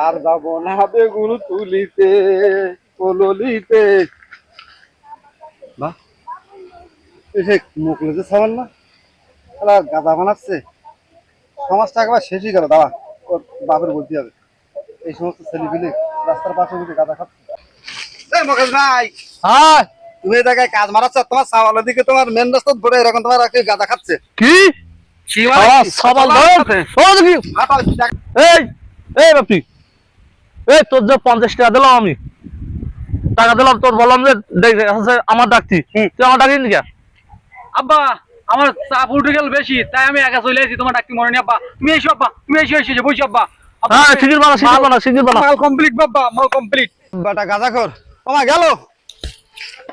আর যাবো না বেগুন তুলিতে কললিতে। বাহ, এসে মুখ লেগে ছাড়ান না, তারা গাঁদা বানাচ্ছে। সমাজটা একবার শেষই গেল। দাঁড়া, ওর বাপের বলতে হবে এই সমস্ত ছেলেপিলে রাস্তার পাশে বসে গাঁদা খাচ্ছে। এই মুকেশ ভাই, হ্যাঁ তুমি এই জায়গায় কাজ মারাচ্ছ, তোমার সাওয়ালের দিকে তোমার মেন রাস্তা ধরে এরকম তোমার গাঁদা খাচ্ছে। কি কি মানে কি? সবাল এই এই বাপি, এই তোর যে 50 টাকা দিলাম, আমি টাকা দিলাম, তোর বললাম যে আমার ডাকতি, তুই আমার ডাকিনি কে? আব্বা আমার চাপ উঠে গেল বেশি, তাই আমি একা চলে এসেছি। তোমার ডাক্তি মনে নেই আব্বা, তুমি এসো আব্বা, তুমি এসে বসি আব্বা। হ্যাঁ শিখির বানা মাল কমপ্লিট বাবা, মাল কমপ্লিট। বাটা গাঁদা খোর, ওমা গেল।